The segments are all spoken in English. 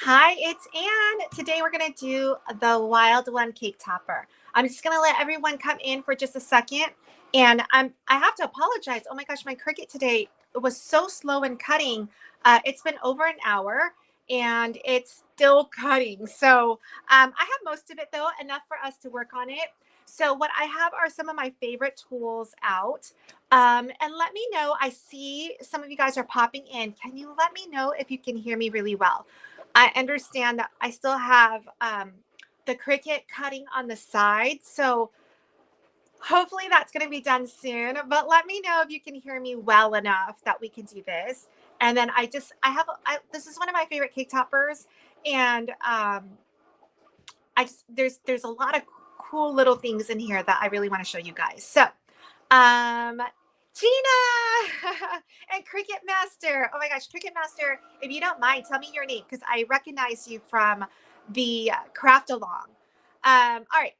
Hi, it's Anne. Today we're going to do the Wild One cake topper. I'm just going to let everyone come in for just a second. And I have to apologize. Oh my gosh, my Cricut today was so slow in cutting. It's been over an hour and it's still cutting. So I have most of it though, enough for us to work on it. So what I have are some of my favorite tools out. And let me know, I see some of you guys are popping in. Can you let me know if you can hear me really well? I understand that I still have the Cricut cutting on the side. So hopefully that's going to be done soon. But let me know if you can hear me well enough that we can do this. And then this is one of my favorite cake toppers. And there's a lot of cool little things in here that I really want to show you guys. So Gina and Cricut Master. Oh my gosh, Cricut Master, if you don't mind, tell me your name because I recognize you from the craft along. All right.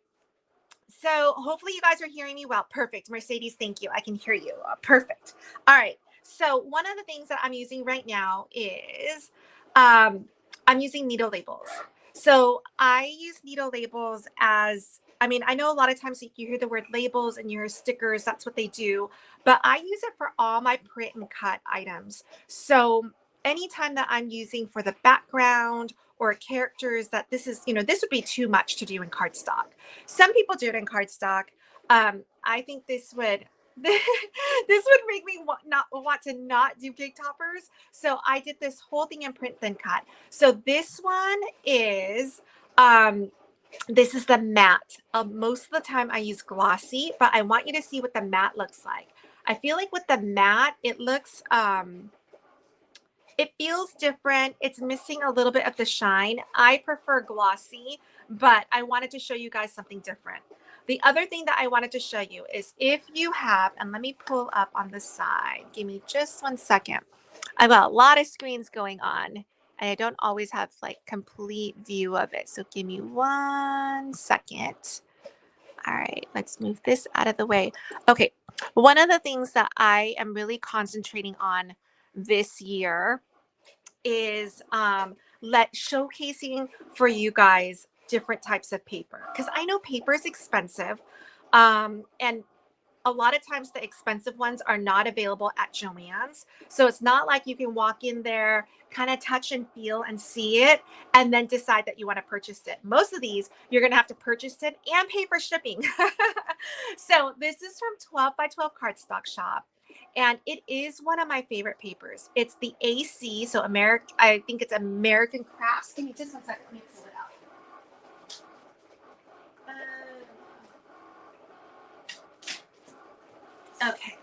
So hopefully you guys are hearing me well. Perfect. Mercedes, thank you. I can hear you. Perfect. All right. So one of the things that I'm using right now is I'm using needle labels. So I use needle labels as, I know a lot of times you hear the word labels and you hear stickers, that's what they do, but I use it for all my print and cut items. So anytime that I'm using for the background or characters that this would be too much to do in cardstock. Some people do it in cardstock. I think this would this would make me not want to not do cake toppers. So I did this whole thing in print then cut. So this one is this is the matte. Most of the time I use glossy, but I want you to see what the matte looks like. I feel like with the matte, it looks it feels different. It's missing a little bit of the shine. I prefer glossy, but I wanted to show you guys something different. The other thing that I wanted to show you is if you have, and let me pull up on the side. Give me just 1 second. I've got a lot of screens going on and I don't always have like complete view of it. So give me 1 second. All right, let's move this out of the way. Okay, one of the things that I am really concentrating on this year is showcasing for you guys different types of paper, because I know paper is expensive, and a lot of times the expensive ones are not available at Joann's. So it's not like you can walk in there, kind of touch and feel and see it, and then decide that you want to purchase it. Most of these, you're going to have to purchase it and pay for shipping. So this is from 12 by 12 Cardstock Shop. And it is one of my favorite papers. It's the AC, so I think it's American Crafts. Give me just 1 second. Let me pull it out. Okay.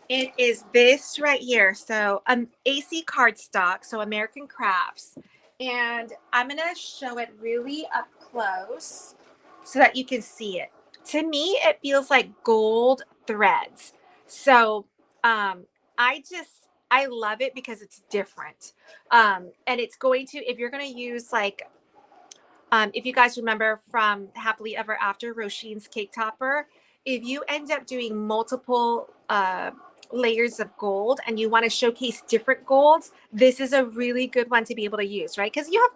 It is this right here. So AC cardstock, so American Crafts. And I'm going to show it really up close so that you can see it. To me, it feels like gold threads. So I love it because it's different. And it's going to, if you're going to use like, if you guys remember from Happily Ever After, Roshin's cake topper, if you end up doing multiple layers of gold and you want to showcase different golds, this is a really good one to be able to use, right? Because you have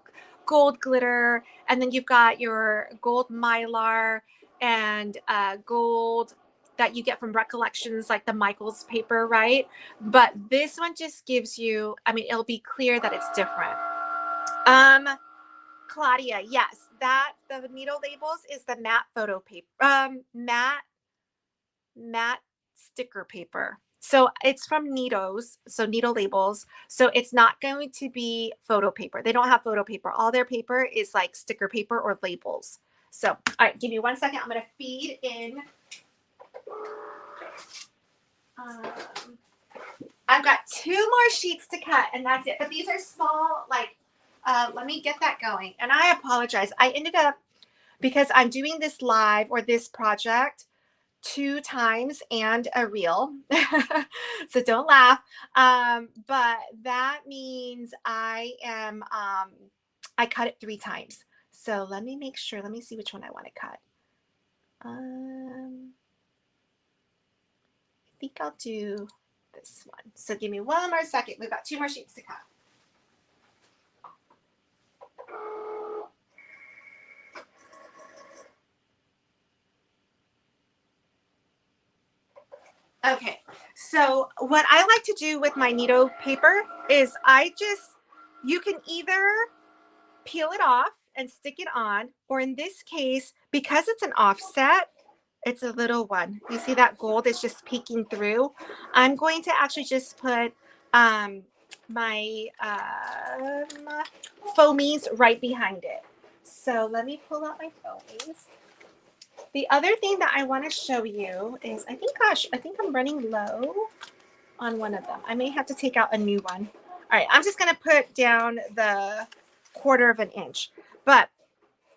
gold glitter and then you've got your gold mylar and gold that you get from Recollections, like the Michaels paper, right? But this one just gives you, it'll be clear that it's different. Claudia, yes, that the needle labels is the matte photo paper, matte sticker paper. So it's from Neatos, so Needle Labels. So it's not going to be photo paper. They don't have photo paper. All their paper is like sticker paper or labels. So, all right, give me 1 second. I'm going to feed in. I've got 2 more sheets to cut and that's it. But these are small, like, let me get that going. And I apologize. I ended up, because I'm doing this live or this project 2 times and a reel. So don't laugh. But that means I cut it 3 times. So let me make sure, let me see which one I want to cut. I think I'll do this one. So give me 1 more second. We've got 2 more sheets to cut. Okay, so what I like to do with my Neato paper is you can either peel it off and stick it on, or in this case, because it's an offset, it's a little one. You see that gold is just peeking through. I'm going to actually just put um, my foamies right behind it. So let me pull out my foamies. The other thing that I want to show you is, I think I'm running low on one of them. I may have to take out a new one. All right, I'm just going to put down the 1/4 of an inch. But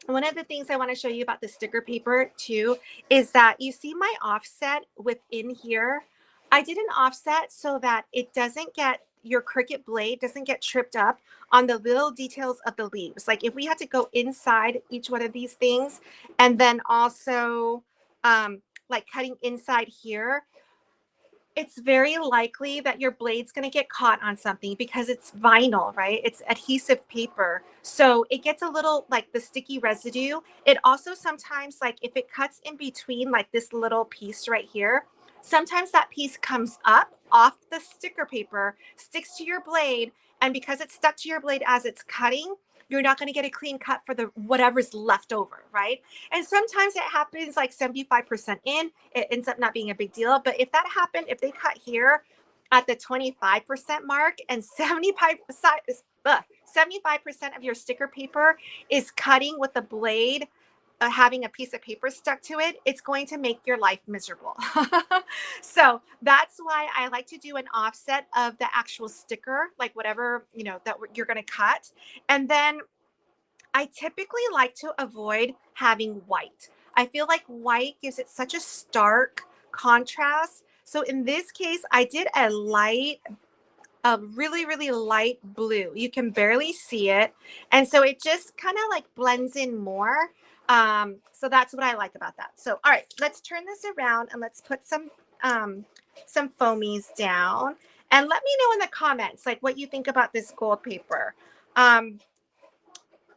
one of the things I want to show you about the sticker paper too is that you see my offset within here. I did an offset so that it doesn't get, your Cricut blade doesn't get tripped up on the little details of the leaves. Like if we had to go inside each one of these things and then also like cutting inside here, it's very likely that your blade's going to get caught on something because it's vinyl, right? It's adhesive paper. So it gets a little like the sticky residue. It also sometimes, like if it cuts in between like this little piece right here, sometimes that piece comes up off the sticker paper, sticks to your blade. And because it's stuck to your blade as it's cutting, you're not going to get a clean cut for the whatever's left over, right? And sometimes it happens like 75% in, it ends up not being a big deal. But if that happened, if they cut here at the 25% mark and 75% of your sticker paper is cutting with the blade, having a piece of paper stuck to it, it's going to make your life miserable. So that's why I like to do an offset of the actual sticker, like whatever, you know, that you're going to cut. And then I typically like to avoid having white. I feel like white gives it such a stark contrast. So in this case, I did a really, really light blue. You can barely see it. And so it just kind of like blends in more. So that's what I like about that. So, all right, let's turn this around and let's put some foamies down. And let me know in the comments, like what you think about this gold paper. I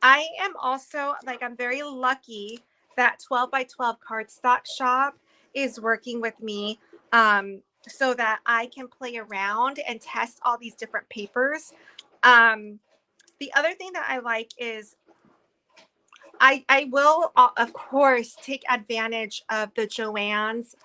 am also like, I'm very lucky that 12 by 12 cardstock shop is working with me so that I can play around and test all these different papers. The other thing that I like is I will, of course, take advantage of the Joann's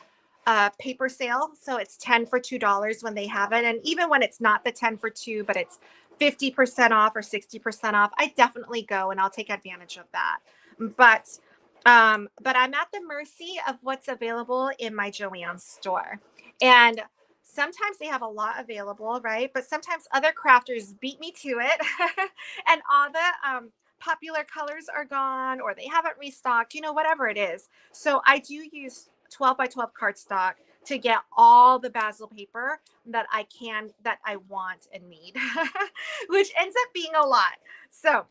paper sale. So it's 10 for $2 when they have it. And even when it's not the 10 for 2, but it's 50% off or 60% off, I definitely go and I'll take advantage of that. But I'm at the mercy of what's available in my Joann's store. And sometimes they have a lot available, right? But sometimes other crafters beat me to it and all the popular colors are gone or they haven't restocked, you know, whatever it is. So I do use 12 by 12 cardstock to get all the basil paper that I want and need, which ends up being a lot. So,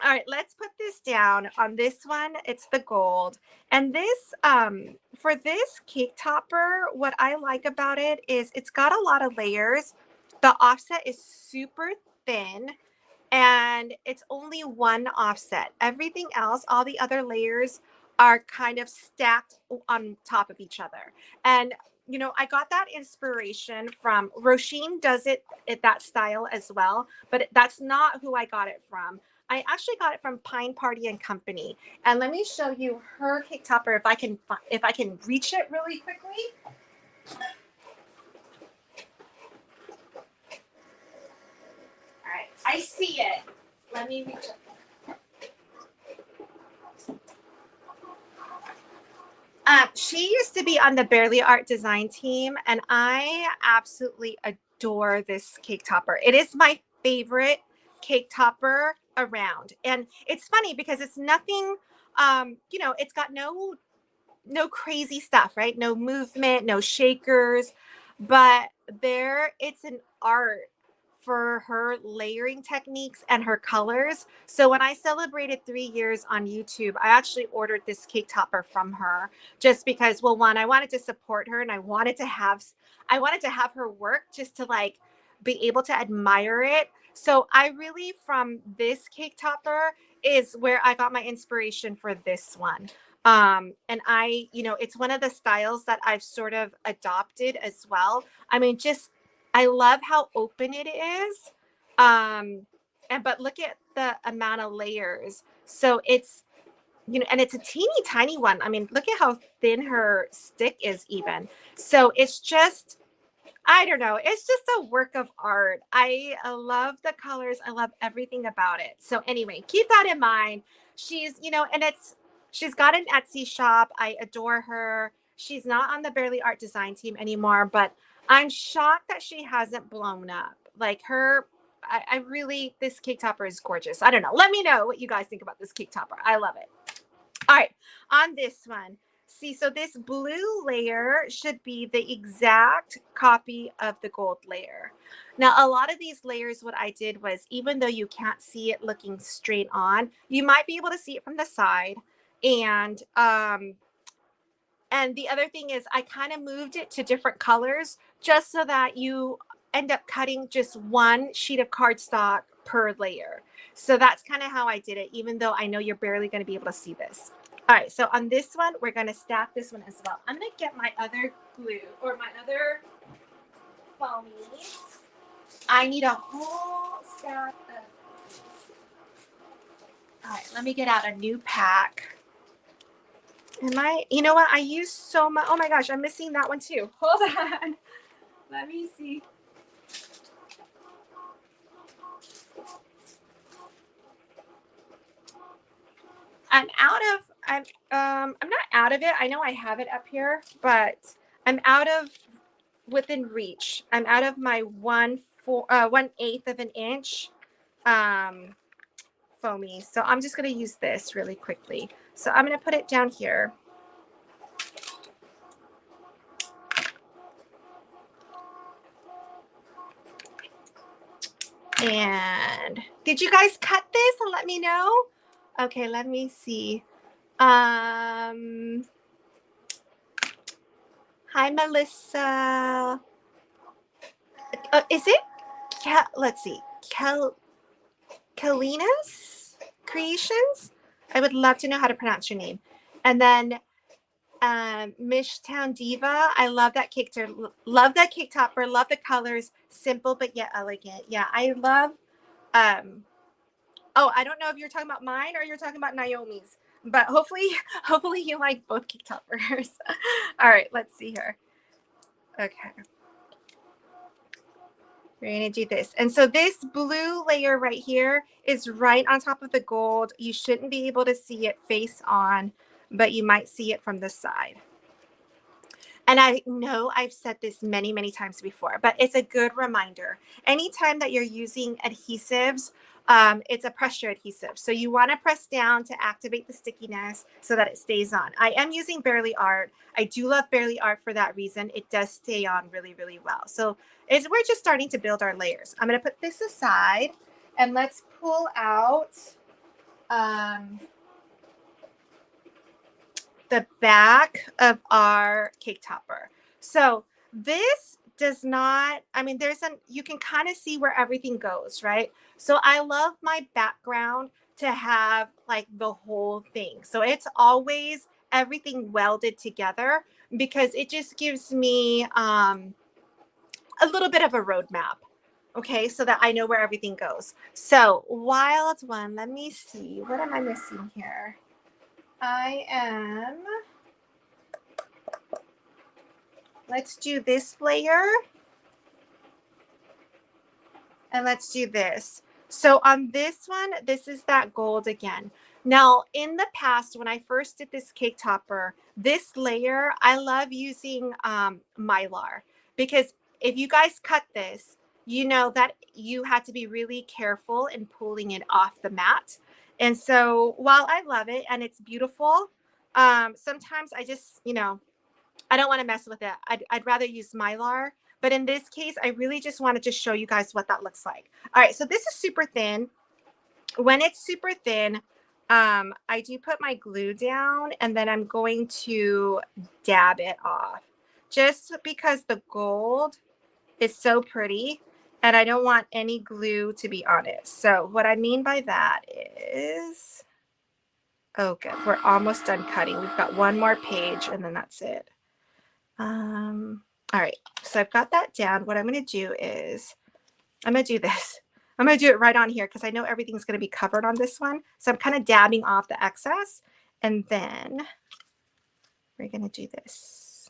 all right, let's put this down on this one. It's the gold. And this, for this cake topper, what I like about it is it's got a lot of layers. The offset is super thin and it's only one offset. Everything else, all the other layers are kind of stacked on top of each other. And you know, I got that inspiration from Roisin does it that style as well, but that's not who I got it from. I actually got it from Pine Party and Company. And let me show you her cake topper if I can reach it really quickly. All right, I see it. Let me reach it. She used to be on the Barely Art design team, and I absolutely adore this cake topper. It is my favorite cake topper around. And it's funny because it's nothing, you know, it's got no crazy stuff, right? No movement, no shakers, but it's an art for her layering techniques and her colors. So when I celebrated 3 years on YouTube, I actually ordered this cake topper from her just because, well, one, I wanted to support her and I wanted to have her work just to like be able to admire it. So I really, from this cake topper is where I got my inspiration for this one. And I, it's one of the styles that I've sort of adopted as well. I mean, just, I love how open it is. But look at the amount of layers. So it's, and it's a teeny tiny one. I mean, look at how thin her stick is even. So it's just, I don't know. It's just a work of art. I love the colors. I love everything about it. So anyway, keep that in mind. She's, and she's got an Etsy shop. I adore her. She's not on the Barely Art design team anymore, but I'm shocked that she hasn't blown up. Like her, I really, this cake topper is gorgeous. I don't know. Let me know what you guys think about this cake topper. I love it. All right, on this one, see, so this blue layer should be the exact copy of the gold layer. Now, a lot of these layers, what I did was, even though you can't see it looking straight on, you might be able to see it from the side. And the other thing is I kind of moved it to different colors just so that you end up cutting just one sheet of cardstock per layer. So that's kind of how I did it, even though I know you're barely going to be able to see this. All right, so on this one, we're going to stack this one as well. I'm going to get my other glue or my other foamy. I need a whole stack of these. All right, let me get out a new pack. You know what? I use so much. Oh my gosh, I'm missing that one too. Hold on. Let me see. I'm not out of it. I know I have it up here, but I'm out of within reach. I'm out of my 1/8 of an inch foamy. So I'm just going to use this really quickly. So I'm going to put it down here. And did you guys cut this and let me know? Okay, let me see. Hi, Melissa. Is it? Let's see. Kalina's Creations? I would love to know how to pronounce your name. And then Mishtown Diva. I love that cake topper. Love that cake topper. Love the colors. Simple but yet elegant. Yeah, I love. Oh, I don't know if you're talking about mine or you're talking about Naomi's, but hopefully you like both cake toppers. All right, let's see here. Okay. We're going to do this. And so this blue layer right here is right on top of the gold. You shouldn't be able to see it face on, but you might see it from the side. And I know I've said this many, many times before, but it's a good reminder. Anytime that you're using adhesives, it's a pressure adhesive. So you want to press down to activate the stickiness so that it stays on. I am using Barely Art. I do love Barely Art for that reason. It does stay on really, really well. So we're just starting to build our layers. I'm going to put this aside and let's pull out the back of our cake topper. So this does not, I mean, you can kind of see where everything goes, right? So I love my background to have like the whole thing. So it's always everything welded together because it just gives me a little bit of a roadmap. Okay, so that I know where everything goes. So wild one, let me see. What am I missing here? Let's do this layer. And let's do this. So on this one, this is that gold again. Now, in the past, when I first did this cake topper, this layer, I love using Mylar because if you guys cut this, you know that you had to be really careful in pulling it off the mat. And so while I love it and it's beautiful, sometimes I just, I don't want to mess with it. I'd rather use Mylar. But in this case, I really just wanted to show you guys what that looks like. All right, so this is super thin. When it's super thin, I do put my glue down and then I'm going to dab it off just because the gold is so pretty and I don't want any glue to be on it. So what I mean by that is Oh, good. We're almost done cutting. We've got one more page and then that's it. All right, so I've got that down. What I'm going to do is I'm going to do this. I'm going to do it right on here because I know everything's going to be covered on this one. So I'm kind of dabbing off the excess, and then we're going to do this.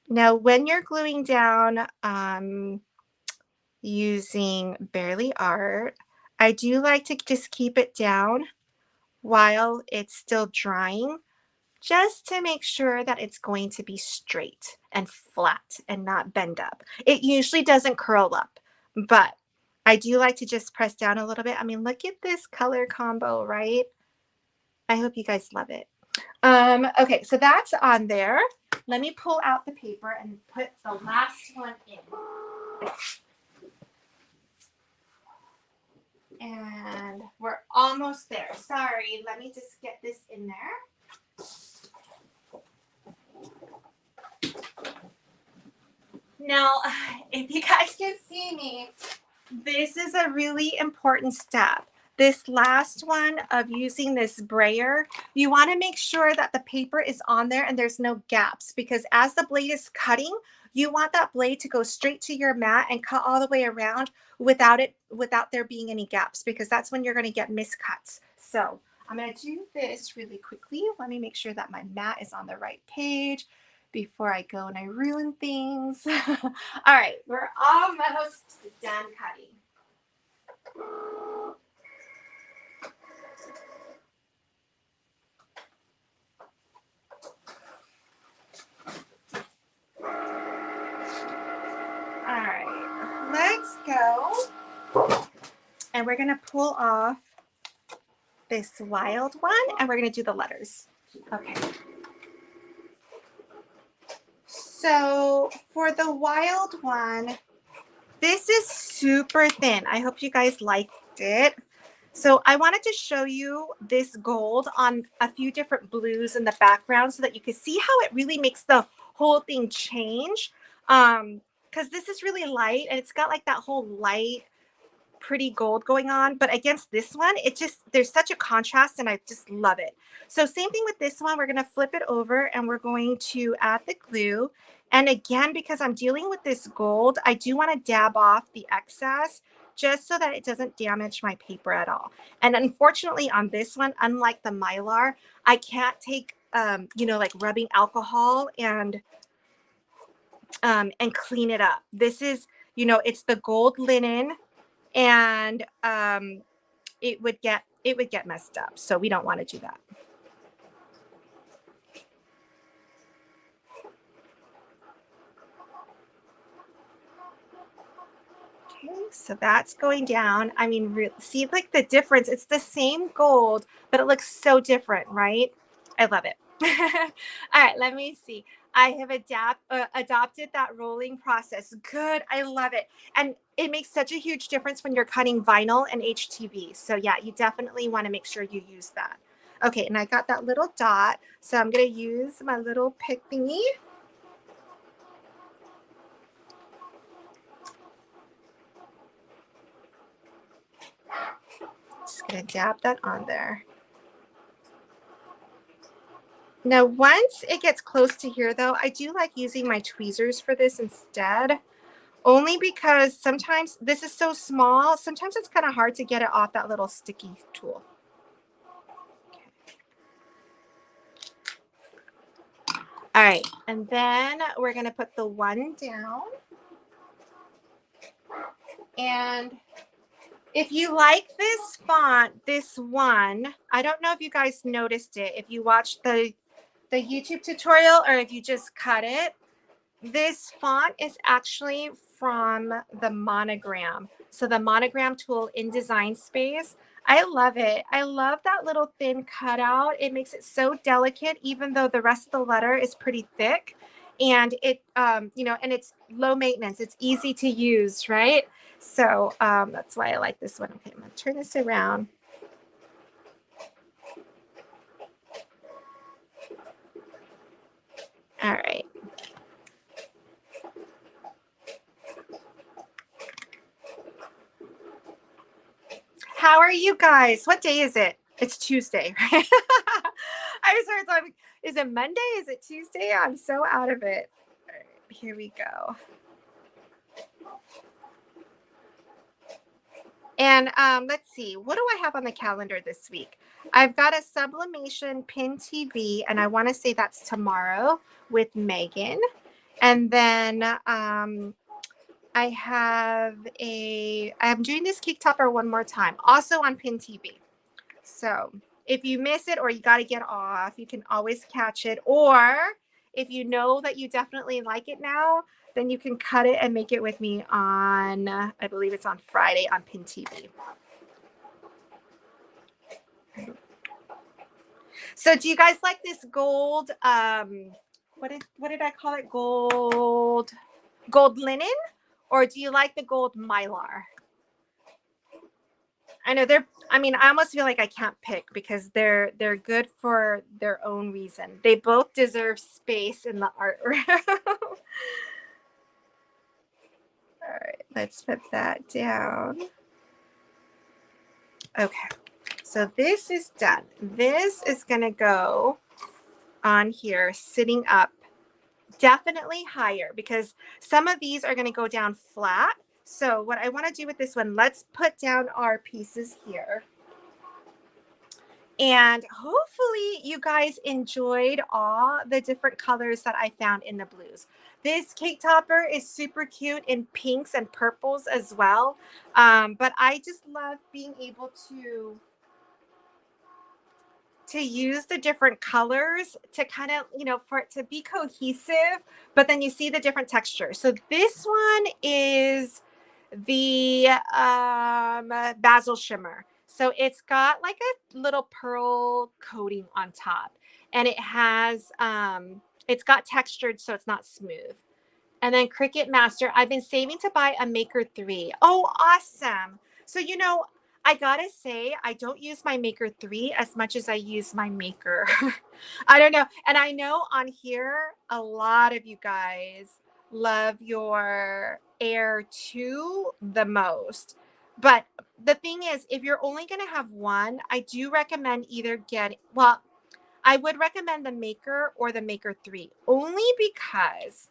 Now, when you're gluing down using Barely Art, I do like to just keep it down while it's still drying, just to make sure that it's going to be straight and flat and not bend up. It usually doesn't curl up, but I do like to just press down a little bit. I mean, look at this color combo, right? I hope you guys love it. Okay, so that's on there. Let me pull out the paper and put the last one in. And we're almost there. Sorry, let me just get this in there. Now, if you guys can see me, this is a really important step. This last one of using this brayer, you want to make sure that the paper is on there and there's no gaps, because as the blade is cutting, you want that blade to go straight to your mat and cut all the way around without there being any gaps, because that's when you're going to get miscuts. So I'm going to do this really quickly. Let me make sure that my mat is on the right page before I go and I ruin things. All right, we're almost done cutting. All right, let's go. And we're gonna pull off this wild one and we're gonna do the letters. Okay. So for the wild one, this is super thin. I hope you guys liked it. So I wanted to show you this gold on a few different blues in the background so that you can see how it really makes the whole thing change. Because this is really light and it's got like that whole light, pretty gold going on, but against this one, there's such a contrast and I just love it. So same thing with this one, we're going to flip it over and we're going to add the glue. And again, because I'm dealing with this gold, I do want to dab off the excess just so that it doesn't damage my paper at all. And unfortunately on this one, unlike the Mylar, I can't take, like rubbing alcohol and clean it up. This is, it's the gold linen, and it would get messed up. So we don't want to do that. Okay, so that's going down. I mean, see like the difference. It's the same gold, but it looks so different, right? I love it. All right, let me see. I have adopted that rolling process. Good. I love it. And it makes such a huge difference when you're cutting vinyl and HTV. So yeah, you definitely want to make sure you use that. Okay, and I got that little dot. So I'm going to use my little pick thingy. Just going to dab that on there. Now, once it gets close to here, though, I do like using my tweezers for this instead, only because sometimes this is so small, sometimes it's kind of hard to get it off that little sticky tool. All right, and then we're going to put the one down. And if you like this font, this one, I don't know if you guys noticed it, if you watched the YouTube tutorial or if you just cut it, this font is actually from the Monogram. So the Monogram tool in Design Space. I love it. I love that little thin cutout. It makes it so delicate, even though the rest of the letter is pretty thick. And it, and it's low maintenance. It's easy to use, right? So that's why I like this one. Okay, I'm going to turn this around. All right. How are you guys? What day is it? It's Tuesday, right? I was like, is it Monday? Is it Tuesday? I'm so out of it. All right, here we go. And let's see, what do I have on the calendar this week? I've got a sublimation pin TV, and I want to say that's tomorrow with Megan. And then I'm doing this cake topper one more time, also on pin TV. So if you miss it or you got to get off, you can always catch it. Or if you know that you definitely like it now, then you can cut it and make it with me on, I believe it's on Friday on Pin TV. So do you guys like this gold, what did I call it? Gold linen? Or do you like the gold mylar? I know I almost feel like I can't pick because they're good for their own reason. They both deserve space in the art room. All right, let's put that down. Okay, so this is done. This is gonna go on here, sitting up definitely higher because some of these are gonna go down flat. So what I want to do with this one, let's put down our pieces here. And hopefully you guys enjoyed all the different colors that I found in the blues. This cake topper is super cute in pinks and purples as well. But I just love being able to use the different colors to kind of, for it to be cohesive, but then you see the different textures. So this one is the basil shimmer. So it's got like a little pearl coating on top, and it has it's got textured, so it's not smooth. And then Cricut Master, I've been saving to buy a Maker 3. Oh, awesome. So, I gotta say, I don't use my Maker 3 as much as I use my Maker. I don't know. And I know on here, a lot of you guys love your Air 2 the most. But the thing is, if you're only going to have one, I do recommend I would recommend the Maker or the Maker 3, only because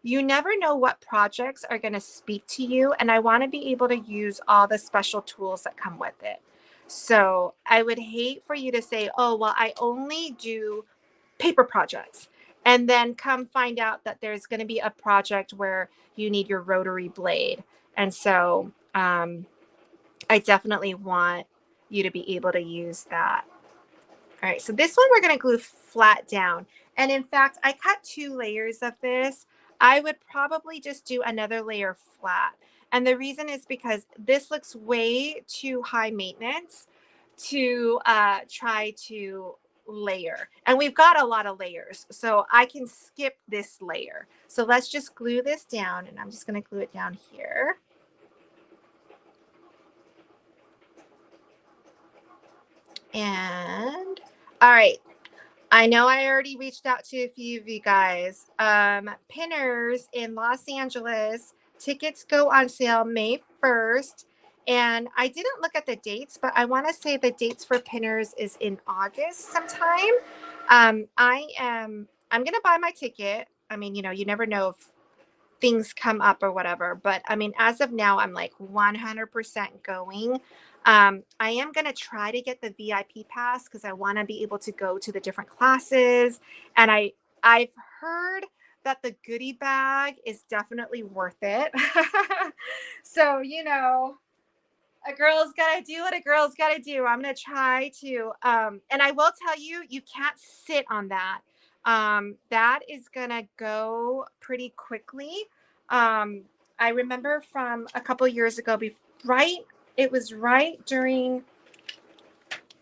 you never know what projects are going to speak to you, and I want to be able to use all the special tools that come with it. So I would hate for you to say, oh, well, I only do paper projects, and then come find out that there's going to be a project where you need your rotary blade. And so I definitely want you to be able to use that. All right, so this one we're going to glue flat down. And in fact, I cut 2 layers of this. I would probably just do another layer flat. And the reason is because this looks way too high maintenance to try to layer. And we've got a lot of layers, so I can skip this layer. So let's just glue this down, and I'm just going to glue it down here. And all right, I know I already reached out to a few of you guys. Pinners in Los Angeles, tickets go on sale May 1st. And I didn't look at the dates, but I want to say the dates for Pinners is in August sometime. I'm going to buy my ticket. I mean, you never know if things come up or whatever, but I mean, as of now, I'm like 100% going. I am going to try to get the VIP pass because I want to be able to go to the different classes. And I've heard that the goodie bag is definitely worth it. So, a girl's got to do what a girl's got to do. I'm going to try to, and I will tell you, you can't sit on that. That is going to go pretty quickly. I remember from a couple years ago, it was right during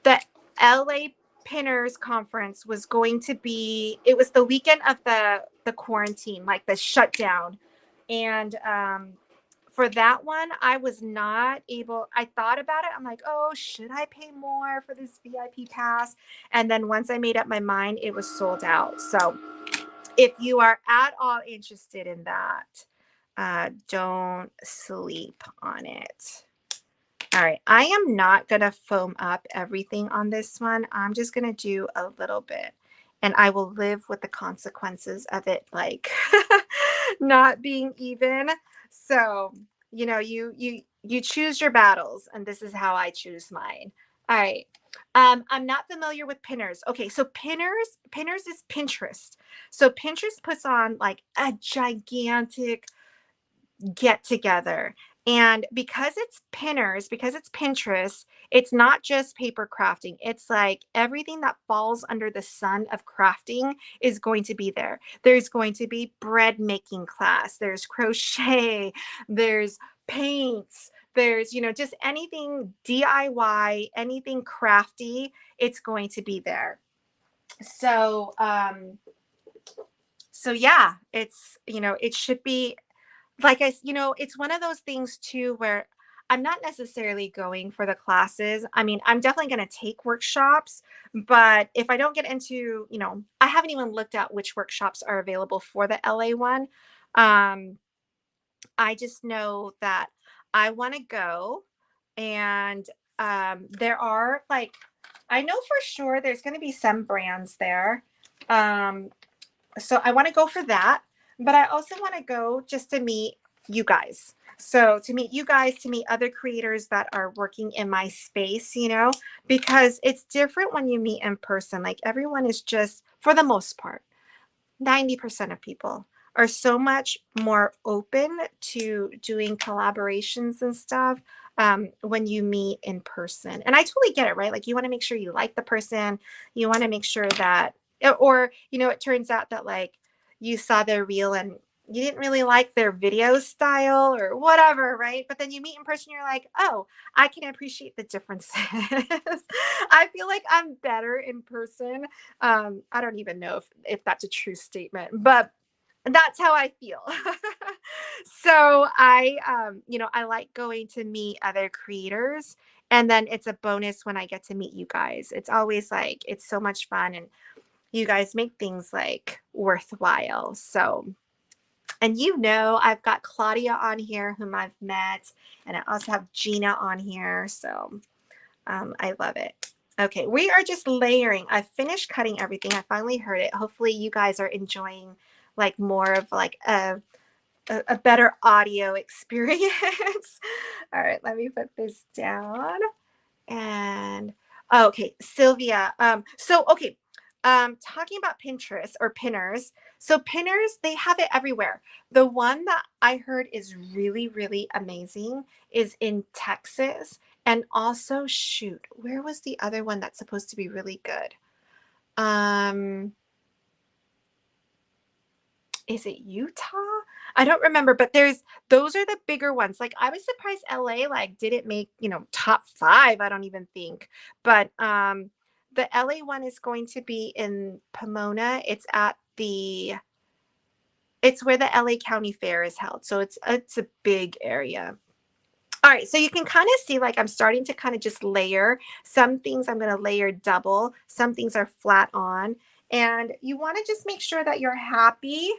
the LA Pinners conference it was the weekend of the quarantine, like the shutdown. And for that one, I was not able, I thought about it. I'm like, oh, should I pay more for this VIP pass? And then once I made up my mind, it was sold out. So if you are at all interested in that, don't sleep on it. All right, I am not gonna foam up everything on this one. I'm just gonna do a little bit, and I will live with the consequences of it, like not being even. So, you know, you choose your battles, and this is how I choose mine. All right. I'm not familiar with pinners. Okay, so pinners is Pinterest. So Pinterest puts on like a gigantic get together. And because it's pinners, because it's Pinterest, it's not just paper crafting. It's like everything that falls under the sun of crafting is going to be there. There's going to be bread making class, there's crochet, there's paints, there's, you know, just anything DIY, anything crafty, it's going to be there. So, so yeah, it's, you know, it should be like you know, it's one of those things too where I'm not necessarily going for the classes. I mean, I'm definitely going to take workshops, but if I don't get into, you know, I haven't even looked at which workshops are available for the LA one. Um, I just know that I want to go, and there are like, I know for sure there's going to be some brands there. Um, so I want to go for that, but I also want to go just to meet you guys. So to meet you guys, to meet other creators that are working in my space, you know, because it's different when you meet in person. Like everyone is just, for the most part, 90% of people are so much more open to doing collaborations and stuff when you meet in person. And I totally get it, right? Like you want to make sure you like the person. You want to make sure that, or, you know, it turns out that like you saw their reel and you didn't really like their video style or whatever, right? But then you meet in person, you're like, oh, I can appreciate the differences. I feel like I'm better in person. I don't even know if that's a true statement, but that's how I feel. So I, you know, I like going to meet other creators, and then it's a bonus when I get to meet you guys. It's always like, it's so much fun, and you guys make things like worthwhile. So, and you know, I've got Claudia on here whom I've met, and I also have Gina on here. So I love it. Okay, we are just layering. I finished cutting everything. I finally heard it. Hopefully you guys are enjoying like more of like a better audio experience. All right, let me put this down. And okay, Sylvia. Talking about Pinterest or pinners. So pinners, they have it everywhere. The one that I heard is really, really amazing is in Texas. And also, shoot, where was the other one that's supposed to be really good? Is it Utah? I don't remember, but those are the bigger ones. Like I was surprised LA like didn't make, you know, top 5, I don't even think. But the LA one is going to be in Pomona. It's where the LA County Fair is held. So it's a big area. All right, so you can kind of see like I'm starting to kind of just layer. Some things I'm going to layer double, some things are flat on. And you want to just make sure that you're happy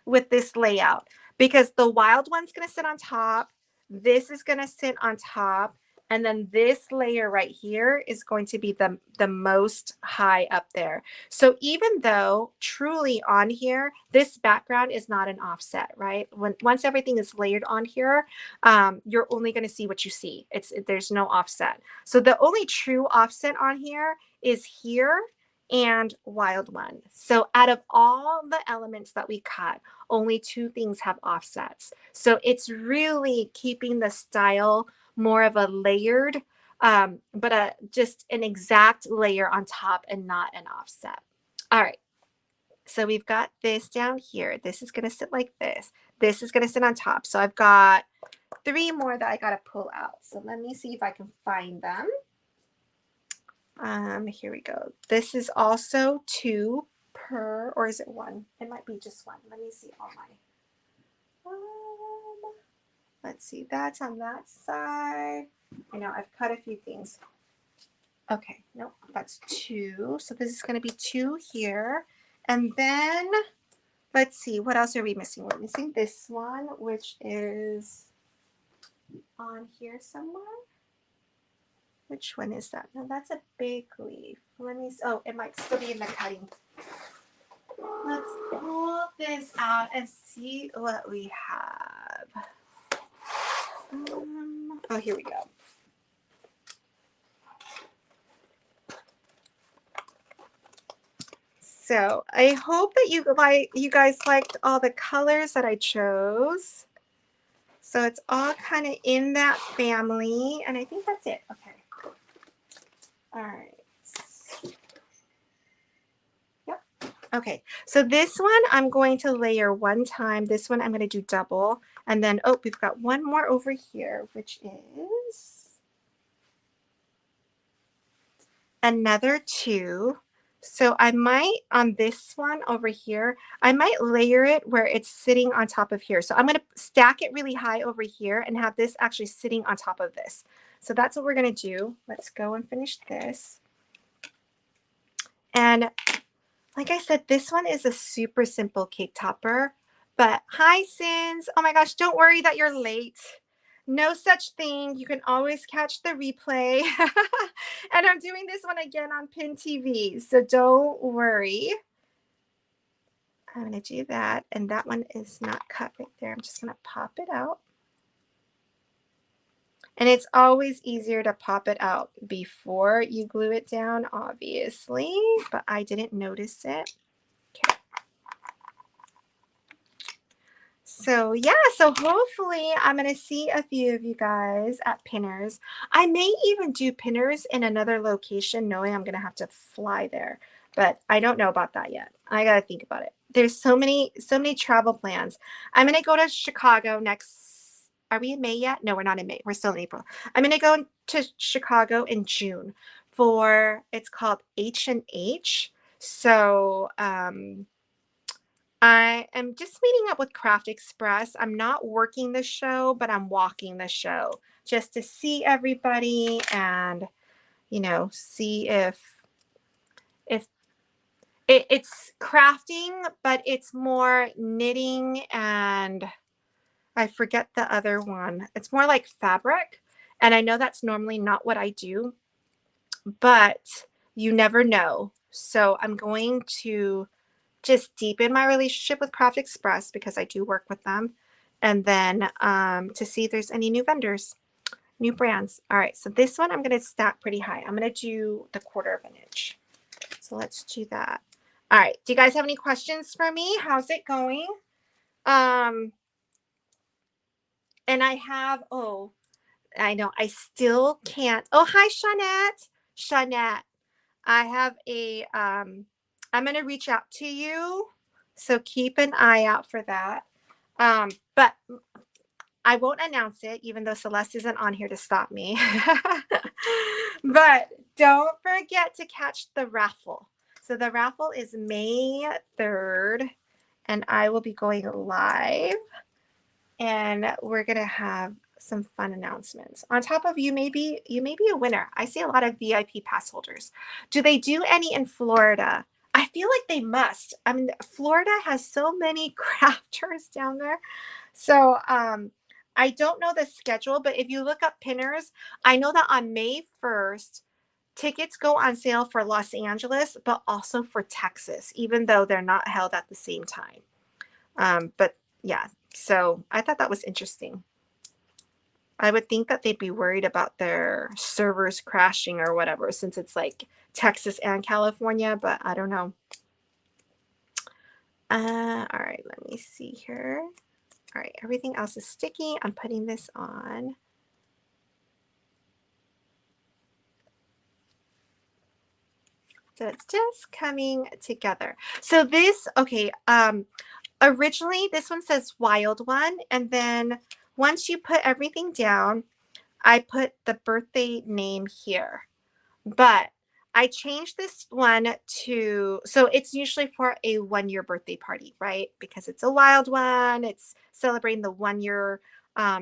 with this layout, because the wild one's going to sit on top. This is going to sit on top. And then this layer right here is going to be the most high up there. So even though truly on here, this background is not an offset, right? Once everything is layered on here, you're only going to see what you see. There's no offset. So the only true offset on here is here and wild one. So out of all the elements that we cut, only 2 things have offsets. So it's really keeping the style more of a layered, but just an exact layer on top and not an offset. All right. So we've got this down here. This is going to sit like this. This is going to sit on top. So I've got 3 more that I got to pull out. So let me see if I can find them. Here we go. This is also 2 per, or is it 1? It might be just 1. Let me see all my, let's see, that's on that side. I know I've cut a few things. Okay, nope, that's 2. So this is going to be 2 here. And then let's see, what else are we missing? We're missing this one, which is on here somewhere. Which one is that? No, that's a big leaf. Let me, oh, it might still be in the cutting. Let's pull this out and see what we have. Oh, here we go. So I hope that you guys liked all the colors that I chose. So it's all kind of in that family, and I think that's it. Okay. All right. Yep. Okay. So this one I'm going to layer one time. This one I'm going to do double, and then oh, we've got one more over here, which is another two. So I might, on this one over here, I might layer it where it's sitting on top of here. So I'm going to stack it really high over here and have this actually sitting on top of this. So that's what we're going to do. Let's go and finish this. And like I said, this one is a super simple cake topper. But hi, Sins. Oh my gosh, don't worry that you're late. No such thing. You can always catch the replay. And I'm doing this one again on Pin TV, so don't worry. I'm going to do that, and that one is not cut right there. I'm just going to pop it out. And it's always easier to pop it out before you glue it down, obviously, but I didn't notice it. Okay. So yeah, so hopefully I'm going to see a few of you guys at Pinners. I may even do Pinners in another location, knowing I'm going to have to fly there, but I don't know about that yet. I got to think about it. There's so many travel plans. I'm going to go to Chicago next. Are we in May yet? No, we're not in May. We're still in April. I'm going to go to Chicago in June for, it's called H&H. So, I am just meeting up with Craft Express. I'm not working the show, but I'm walking the show just to see everybody and, you know, see if it's crafting, but it's more knitting and I forget the other one. It's more like fabric. And I know that's normally not what I do, but you never know. So I'm going to just deepen my relationship with Craft Express because I do work with them. And then to see if there's any new vendors, new brands. All right, so this one I'm going to stack pretty high. I'm going to do the 1/4 inch. So let's do that. All right, do you guys have any questions for me? How's it going? And I have, oh, I know I still can't. Oh, hi, Shawnette. Shawnette, I have a, I'm going to reach out to you. So keep an eye out for that. But I won't announce it, even though Celeste isn't on here to stop me. But don't forget to catch the raffle. So the raffle is May 3rd, and I will be going live. And we're going to have some fun announcements. On top of you may be a winner. I see a lot of VIP pass holders. Do they do any in Florida? I feel like they must. I mean, Florida has so many crafters down there. So I don't know the schedule, but if you look up Pinners, I know that on May 1st, tickets go on sale for Los Angeles, but also for Texas, even though they're not held at the same time. But yeah, so I thought that was interesting. I would think that they'd be worried about their servers crashing or whatever, since it's like Texas and California, but I don't know. All right, let me see here. All right, everything else is sticky. I'm putting this on. So it's just coming together. So this, okay, originally this one says Wild One, and then once you put everything down, I put the birthday name here. But I changed this one to, so it's usually for a 1-year birthday party, right? Because it's a wild one. It's celebrating the 1-year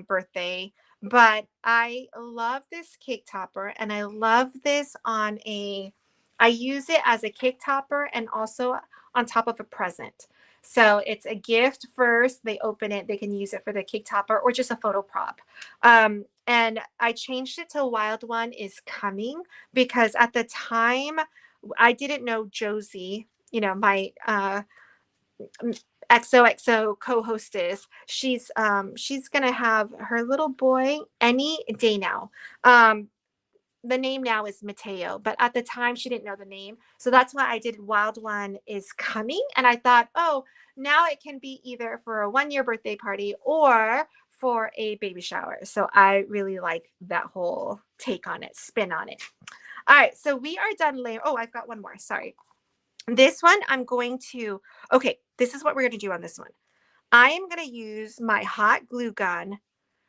birthday. But I love this cake topper, and I love this on a, I use it as a cake topper and also on top of a present. So it's a gift first. They open it. They can use it for the cake topper or just a photo prop. And And I changed it to Wild One is Coming because at the time I didn't know Josie, you know, my XOXO co-hostess. She's gonna have her little boy any day now. The name now is Mateo, but at the time she didn't know the name. So that's why I did Wild One is Coming. And I thought, oh, now it can be either for a 1-year birthday party or for a baby shower. So I really like that whole take on it, spin on it. All right, so we are done layer. Oh, I've got one more. Sorry. This one I'm going to, okay, this is what we're going to do on this one. I am going to use my hot glue gun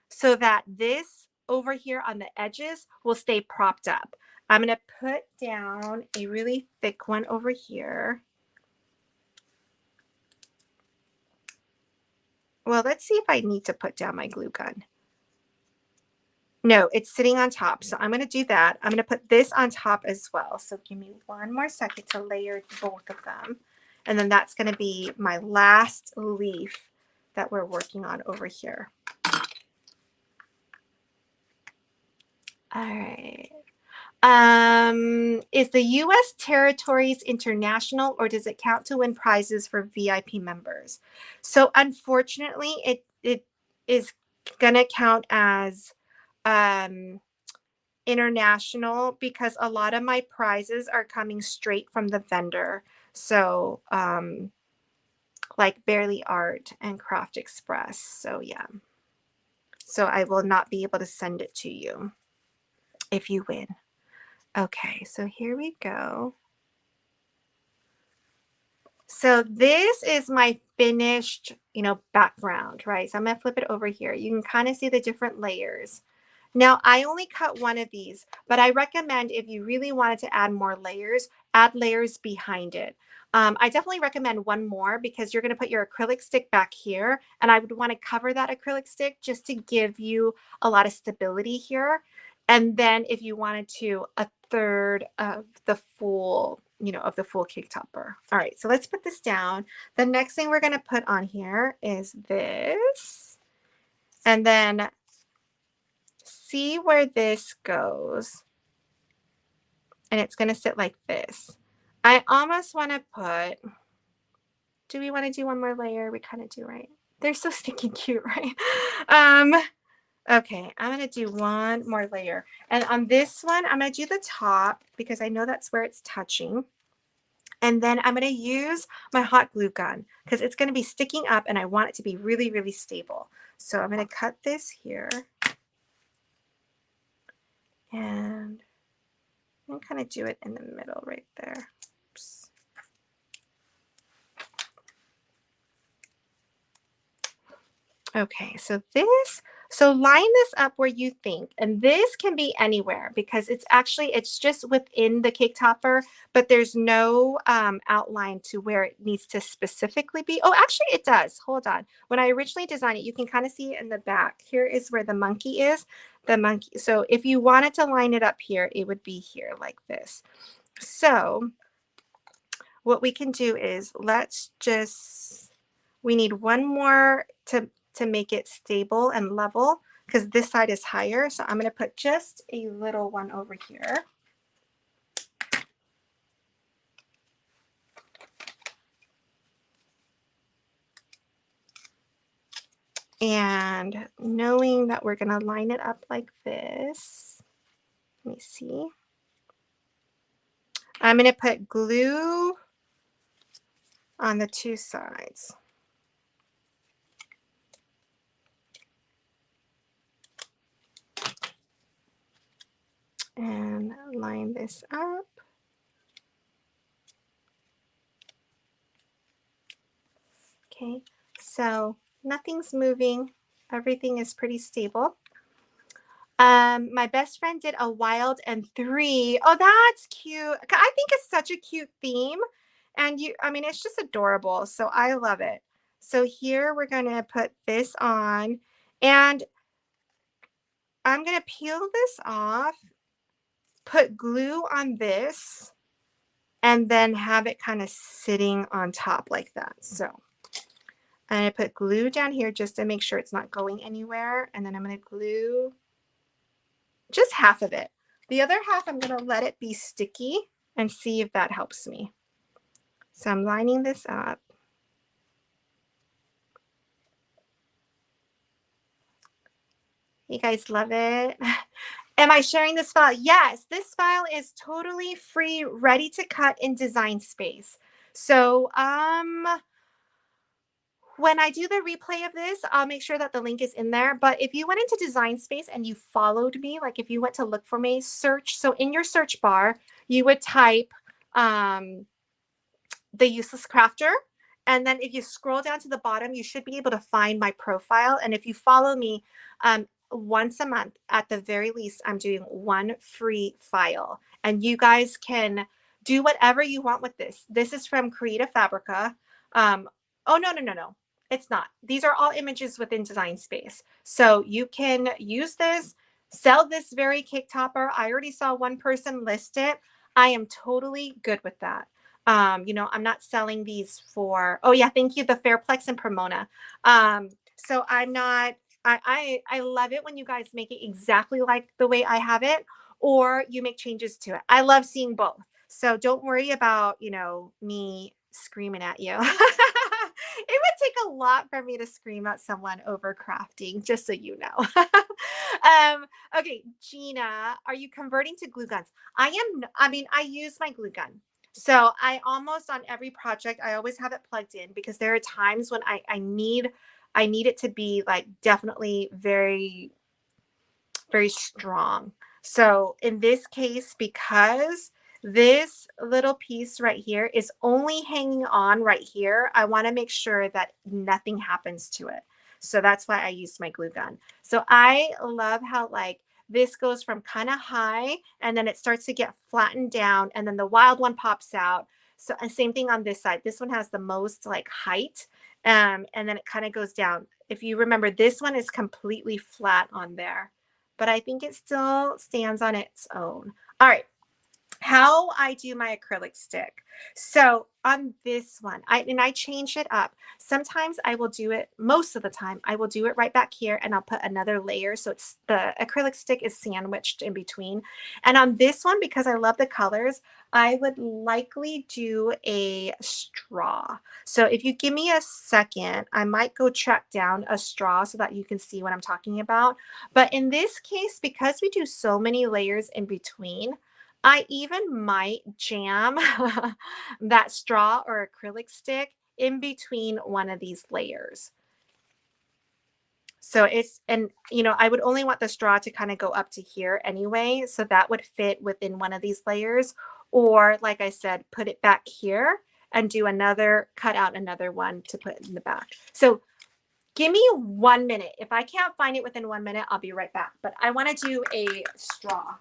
so that this over here on the edges will stay propped up. I'm going to put down a really thick one over here. Well, let's see if I need to put down my glue gun. No, it's sitting on top. So I'm going to do that. I'm going to put this on top as well. So give me one more second to layer both of them. And then that's going to be my last leaf that we're working on over here. All right. Is the U.S. territories international, or does it count to win prizes for VIP members? So unfortunately, it is going to count as international because a lot of my prizes are coming straight from the vendor. So like Barely Art and Craft Express. So yeah. So I will not be able to send it to you if you win. Okay, so here we go. So this is my finished, background, right? So I'm going to flip it over here. You can kind of see the different layers. Now, I only cut one of these, but I recommend if you really wanted to add more layers, add layers behind it. I definitely recommend one more because you're going to put your acrylic stick back here, and I would want to cover that acrylic stick just to give you a lot of stability here. And then if you wanted to, a third of the full, of the full cake topper. All right, so let's put this down. The next thing we're going to put on here is this. And then see where this goes. And it's going to sit like this. I almost want to put, do we want to do one more layer? We kind of do, right? They're so stinking cute, right? Okay, I'm going to do one more layer. And on this one, I'm going to do the top because I know that's where it's touching. And then I'm going to use my hot glue gun because it's going to be sticking up and I want it to be really, really stable. So I'm going to cut this here. And I'm kind of do it in the middle right there. Oops. Okay, so line this up where you think, and this can be anywhere because it's just within the cake topper, but there's no outline to where it needs to specifically be. Oh, actually it does. Hold on. When I originally designed it, you can kind of see it in the back. Here is where the monkey is. The monkey. So if you wanted to line it up here, it would be here like this. So what we can do is we need one more to make it stable and level because this side is higher. So I'm going to put just a little one over here. And knowing that we're going to line it up like this, let me see. I'm going to put glue on the two sides. And line this up. Okay, so nothing's moving. Everything is pretty stable. My best friend did a wild and 3. Oh, that's cute. I think it's such a cute theme. And it's just adorable. So I love it. So here we're going to put this on. And I'm going to peel this off, put glue on this, and then have it kind of sitting on top like that. So I'm going to put glue down here just to make sure it's not going anywhere. And then I'm going to glue half of it. The other half, I'm going to let it be sticky and see if that helps me. So I'm lining this up. You guys love it? Am I sharing this file? Yes, this file is totally free, ready to cut in Design Space. So when I do the replay of this, I'll make sure that the link is in there. But if you went into Design Space and you followed me, like if you went to look for me, search. So in your search bar, you would type The Useless Crafter. And then if you scroll down to the bottom, you should be able to find my profile. And if you follow me, once a month, at the very least, I'm doing one free file. And you guys can do whatever you want with this. This is from Creative Fabrica. Oh, no. It's not. These are all images within Design Space. So you can use this, sell this very cake topper. I already saw one person list it. I am totally good with that. You know, I'm not selling these for, oh yeah, thank you, the Fairplex and Pomona. So I'm not, I love it when you guys make it exactly like the way I have it, or you make changes to it. I love seeing both. So don't worry about, you know, me screaming at you. It would take a lot for me to scream at someone over crafting, just so you know. Okay, Gina, are you converting to glue guns? I use my glue gun. So I almost on every project, I always have it plugged in because there are times when I need it to be like definitely very, very strong. So in this case, because this little piece right here is only hanging on right here, I want to make sure that nothing happens to it. So that's why I used my glue gun. So I love how like this goes from kind of high and then it starts to get flattened down and then the wild one pops out. So and same thing on this side. This one has the most like height and then it kind of goes down. If you remember, this one is completely flat on there, but I think it still stands on its own. All right. How I do my acrylic stick. So on this one, I change it up. Sometimes I will do it, most of the time, I will do it right back here and I'll put another layer. So it's the acrylic stick is sandwiched in between. And on this one, because I love the colors, I would likely do a straw. So if you give me a second, I might go track down a straw so that you can see what I'm talking about. But in this case, because we do so many layers in between, I even might jam that straw or acrylic stick in between one of these layers. So and you know, I would only want the straw to kind of go up to here anyway. So that would fit within one of these layers. Or like I said, put it back here and do cut out another one to put in the back. So give me 1 minute. If I can't find it within 1 minute, I'll be right back. But I want to do a straw.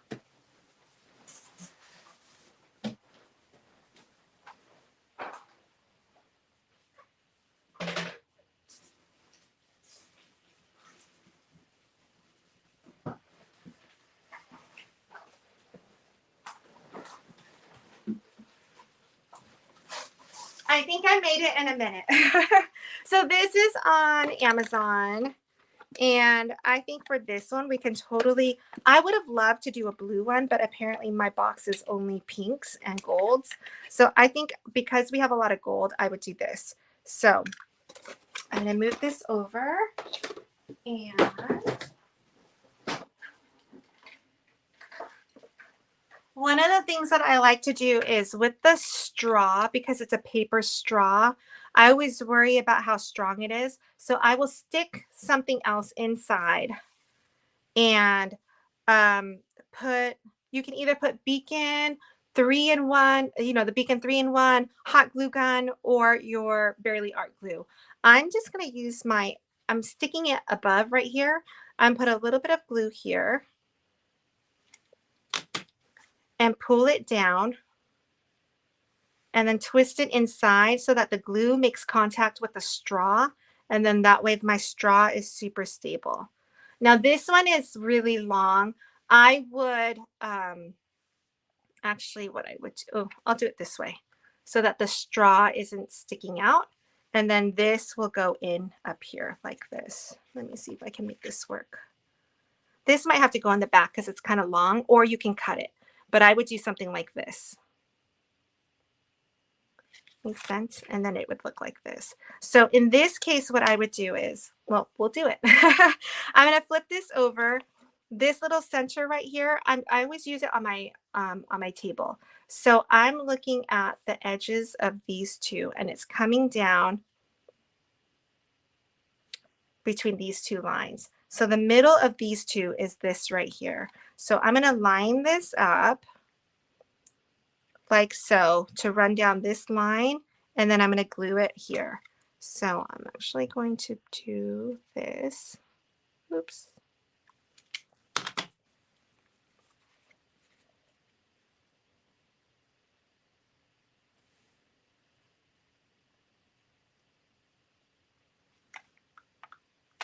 I think I made it in a minute. So this is on Amazon. And I think for this one, we can totally, I would have loved to do a blue one, but apparently my box is only pinks and golds. So I think because we have a lot of gold, I would do this. So I'm going to move this over and one of the things that I like to do is with the straw, because it's a paper straw, I always worry about how strong it is. So I will stick something else inside and you can either put Beacon 3-in-1, you know, the Beacon 3-in-1, hot glue gun, or your Barely Art glue. I'm just going to use I'm sticking it above right here. I'm put a little bit of glue here and pull it down and then twist it inside so that the glue makes contact with the straw. And then that way my straw is super stable. Now this one is really long. I would actually what I would do, I'll do it this way so that the straw isn't sticking out. And then this will go in up here like this. Let me see if I can make this work. this might have to go on the back because it's kind of long, or you can cut it. But I would do something like this. Makes sense? And then it would look like this. So in this case, what I would do is, well, we'll do it. I'm going to flip this over. This little center right here, I always use it on my table. So I'm looking at the edges of these two, and it's coming down between these two lines. So the middle of these two is this right here. So I'm going to line this up like so to run down this line, and then I'm going to glue it here. So I'm actually going to do this. Oops.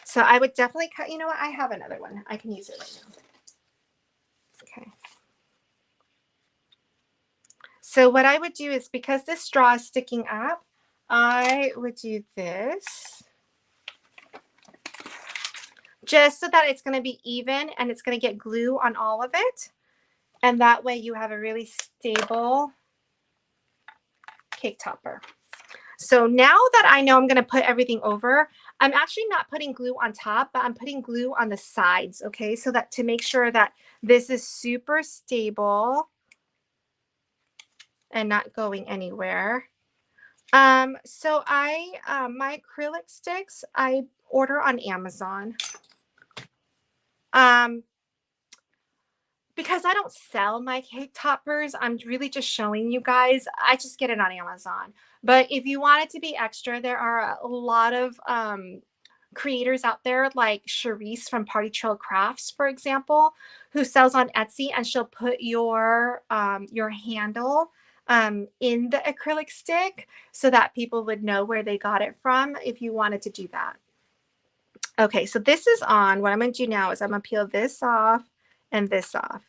So I would definitely cut, you know what, I have another one. I can use it right now. Okay. So what I would do is, because this straw is sticking up, I would do this just so that it's going to be even and it's going to get glue on all of it. And that way you have a really stable cake topper. So now that I know I'm going to put everything over, I'm actually not putting glue on top, but I'm putting glue on the sides, okay? So that to make sure that this is super stable and not going anywhere. So my acrylic sticks, I order on Amazon. Because I don't sell my cake toppers, I'm really just showing you guys. I just get it on Amazon. But if you want it to be extra, there are a lot of creators out there, like Charisse from Party Trail Crafts, for example, who sells on Etsy, and she'll put your handle in the acrylic stick so that people would know where they got it from if you wanted to do that. Okay, so this is on. What I'm going to do now is I'm going to peel this off and this off.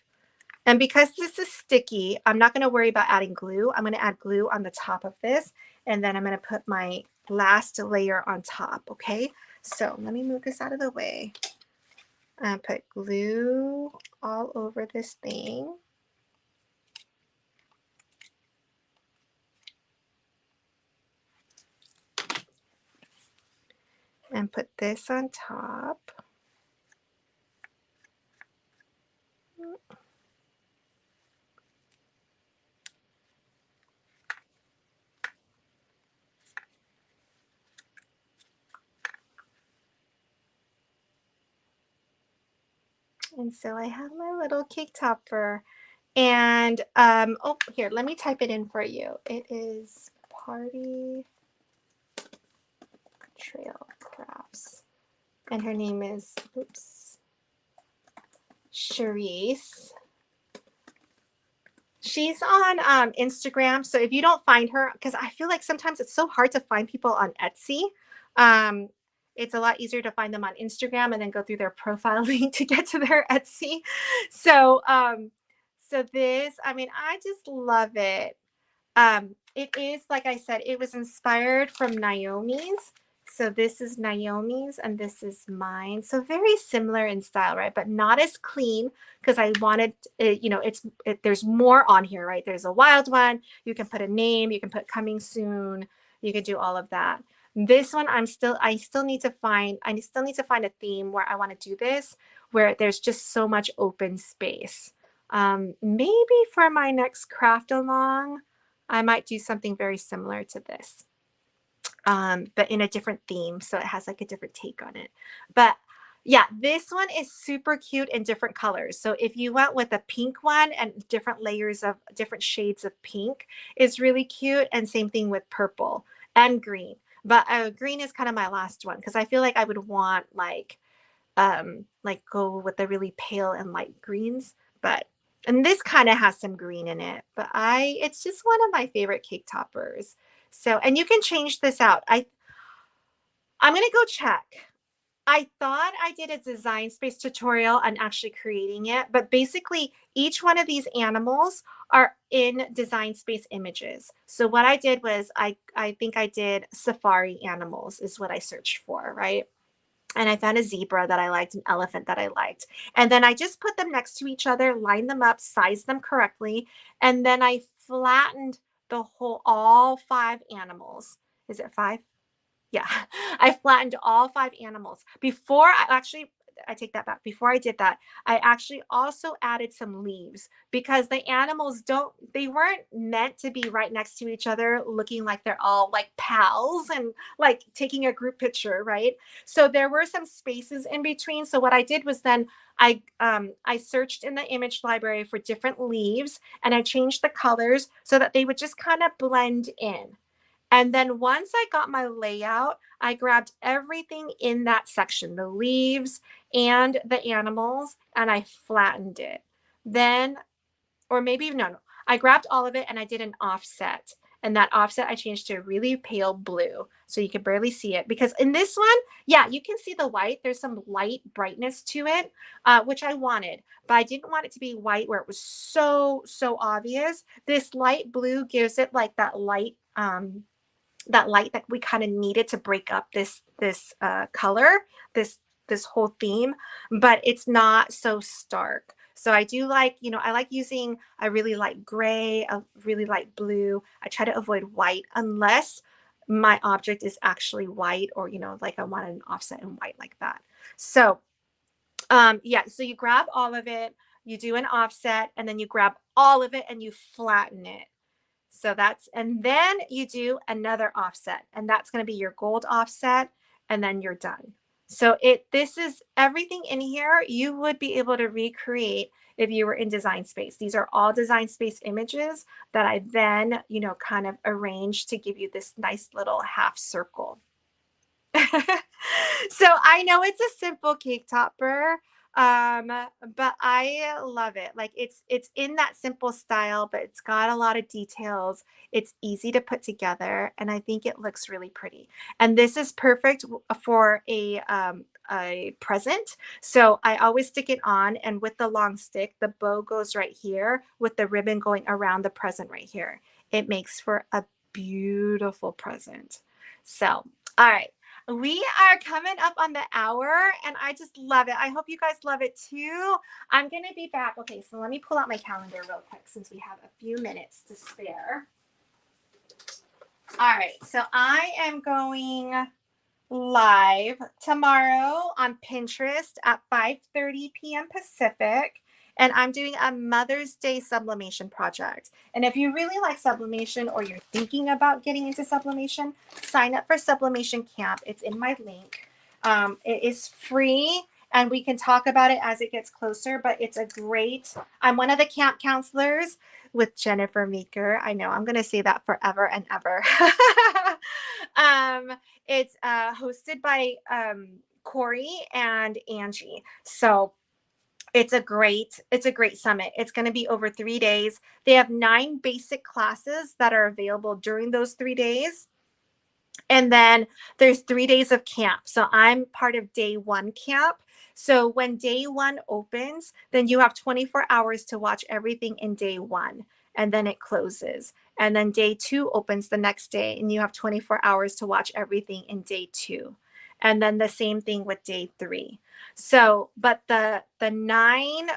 And because this is sticky, I'm not going to worry about adding glue. I'm going to add glue on the top of this, and then I'm going to put my last layer on top, okay? So let me move this out of the way. And put glue all over this thing. And put this on top. And so I have my little cake topper. And oh, here, let me type it in for you. It is Party Trail Crafts. And her name is, oops, Charisse. She's on Instagram. So if you don't find her, because I feel like sometimes it's so hard to find people on Etsy. It's a lot easier to find them on Instagram and then go through their profile link to get to their Etsy. So, so this, I mean, I just love it. It is, like I said, it was inspired from Naomi's. So this is Naomi's and this is mine. So very similar in style, right? But not as clean, because I wanted, you know, there's more on here, right? There's a wild one. You can put a name, you can put coming soon. You can do all of that. This one, I still need to find a theme where I want to do this, where there's just so much open space. Maybe for my next craft along, I might do something very similar to this, but in a different theme. So it has like a different take on it. But yeah, this one is super cute in different colors. So if you went with a pink one and different layers of different shades of pink, is really cute. And same thing with purple and green. But green is kind of my last one, because I feel like I would want like go with the really pale and light greens. And this kind of has some green in it, but it's just one of my favorite cake toppers. So, and you can change this out. I'm going to go check. I thought I did a design space tutorial on actually creating it, but basically each one of these animals are in design space images. So what I did was I think I did safari animals is what I searched for, right? and I found a zebra that I liked, an elephant that I liked. And then I just put them next to each other, lined them up, sized them correctly, and then I flattened all 5 animals. Is it 5? Yeah, I flattened all 5 animals. I take that back. Before I did that, I actually also added some leaves because the animals they weren't meant to be right next to each other, looking like they're all like pals and like taking a group picture, right? So there were some spaces in between. So what I did was then I searched in the image library for different leaves and I changed the colors so that they would just kind of blend in. And then once I got my layout, I grabbed everything in that section, the leaves and the animals, and I flattened it. Then, or maybe no, I grabbed all of it and I did an offset. And that offset I changed to a really pale blue. So you can barely see it because in this one, yeah, you can see the white. There's some light brightness to it, which I wanted, but I didn't want it to be white where it was so obvious. This light blue gives it like that light that we kind of needed to break up this color, this whole theme, but it's not so stark. So I do like, I like using a really light gray, a really light blue. I try to avoid white unless my object is actually white or, like I want an offset in white like that. So yeah, so you grab all of it, you do an offset, and then you grab all of it and you flatten it. So and then you do another offset, and that's going to be your gold offset, and then you're done. So this is everything in here you would be able to recreate if you were in Design Space. These are all Design Space images that I then, kind of arranged to give you this nice little half circle. So I know it's a simple cake topper, but I love it. Like it's in that simple style, but it's got a lot of details. It's easy to put together, and I think it looks really pretty. And this is perfect for a present. So I always stick it on, and with the long stick, the bow goes right here with the ribbon going around the present right here. It makes for a beautiful present. So, all right. We are coming up on the hour, and I just love it. I hope you guys love it too. I'm going to be back. Okay, so let me pull out my calendar real quick since we have a few minutes to spare. All right, so I am going live tomorrow on Pinterest at 5:30 p.m. Pacific. And I'm doing a Mother's Day sublimation project. And if you really like sublimation or you're thinking about getting into sublimation, sign up for Sublimation Camp. It's in my link. It is free and we can talk about it as it gets closer, but I'm one of the camp counselors with Jennifer Meeker. I know I'm going to say that forever and ever. It's hosted by Corey and Angie. So it's a great summit. It's going to be over 3 days. They have 9 basic classes that are available during those 3 days. And then there's 3 days of camp. So I'm part of day 1 camp. So when day 1 opens, then you have 24 hours to watch everything in day 1. And then it closes. And then day 2 opens the next day, and you have 24 hours to watch everything in day 2. And then the same thing with day 3. So, but the 9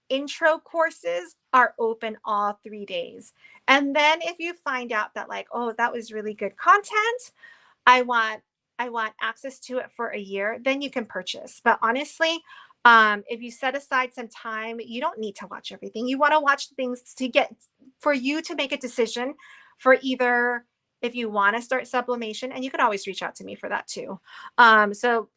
intro courses are open all 3 days. And then if you find out that like, oh, that was really good content, I want access to it for a year, then you can purchase. But honestly, if you set aside some time, you don't need to watch everything. You want to watch things for you to make a decision for either if you want to start sublimation, and you can always reach out to me for that too. So,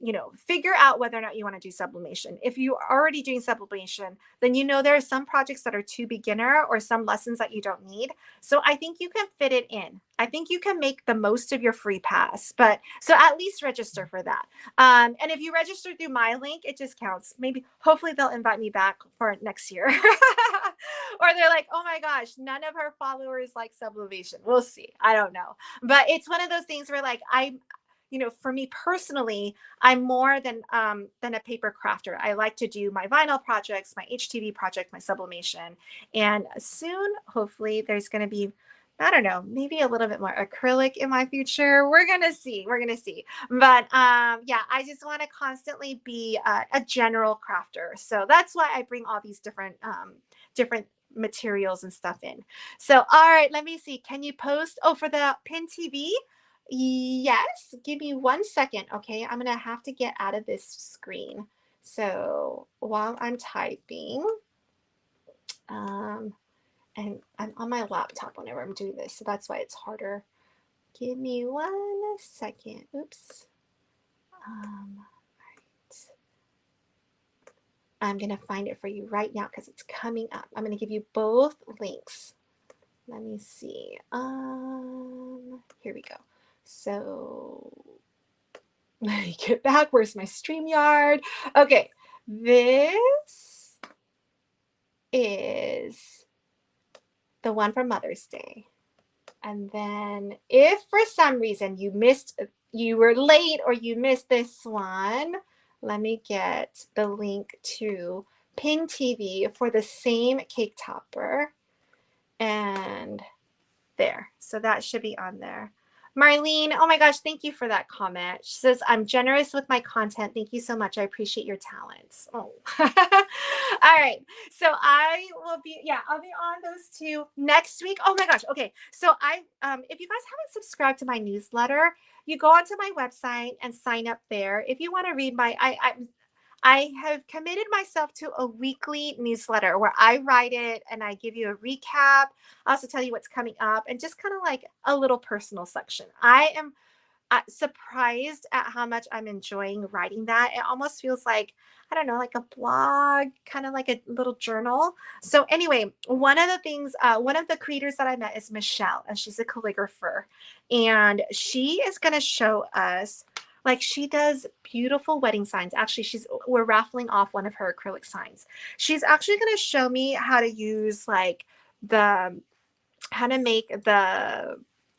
figure out whether or not you want to do sublimation. If you are already doing sublimation, then there are some projects that are too beginner or some lessons that you don't need. So I think you can fit it in. I think you can make the most of your free pass, but so at least register for that. And if you register through my link, it just counts. Hopefully they'll invite me back for next year. Or they're like, oh my gosh, none of her followers like sublimation. We'll see. I don't know. But it's one of those things where like for me personally, I'm more than a paper crafter. I like to do my vinyl projects, my HTV project, my sublimation. And soon, hopefully, there's going to be I don't know, maybe a little bit more acrylic in my future. We're gonna see. We're gonna see. But yeah, I just want to constantly be a general crafter. So that's why I bring all these different materials and stuff in. So all right, let me see. Can you post? Oh, for the pin TV? Yes. Give me 1 second. Okay, I'm gonna have to get out of this screen. So while I'm typing, um, and I'm on my laptop whenever I'm doing this, so that's why it's harder. Give me 1 second. Oops. Right. I'm gonna find it for you right now because it's coming up. I'm gonna give you both links. Let me see. Here we go. So let me get back. Where's my StreamYard? Okay, this is the one for Mother's Day. And then if for some reason you were late or you missed this one, let me get the link to Pin TV for the same cake topper. And there. So that should be on there. Marlene, oh my gosh, thank you for that comment. She says, I'm generous with my content. Thank you so much. I appreciate your talents. Oh. All right. So I will be, yeah, I'll be on those two next week. Oh my gosh. Okay. So if you guys haven't subscribed to my newsletter, you go onto my website and sign up there. If you want to read I have committed myself to a weekly newsletter where I write it and I give you a recap. I also tell you what's coming up and just kind of like a little personal section. I am surprised at how much I'm enjoying writing that. It almost feels like, I don't know, like a blog, kind of like a little journal. So anyway, one of the creators that I met is Michelle, and she's a calligrapher. And she is going to show us, like, she does beautiful wedding signs. Actually, we're raffling off one of her acrylic signs. She's actually going to show me how to use like how to make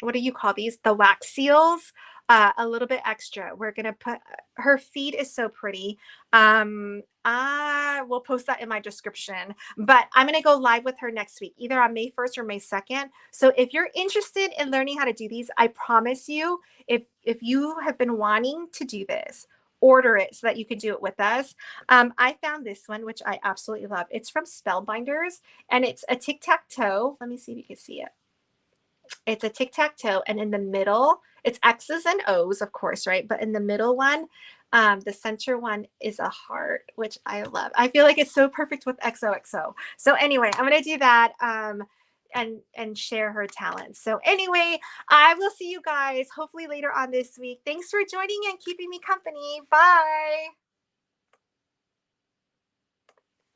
what do you call these? The wax seals a little bit extra. We're going to put, her feed is so pretty. I will post that in my description, but I'm going to go live with her next week, either on May 1st or May 2nd. So if you're interested in learning how to do these, I promise you, if you have been wanting to do this, order it so that you can do it with us. I found this one, which I absolutely love. It's from Spellbinders, and it's a tic-tac-toe. Let me see if you can see it. It's a tic-tac-toe, and in the middle, it's X's and O's, of course, right? But in the middle one, the center one is a heart, which I love. I feel like it's so perfect with XOXO. So anyway, I'm going to do that and share her talents. So anyway, I will see you guys hopefully later on this week. Thanks for joining and keeping me company. Bye.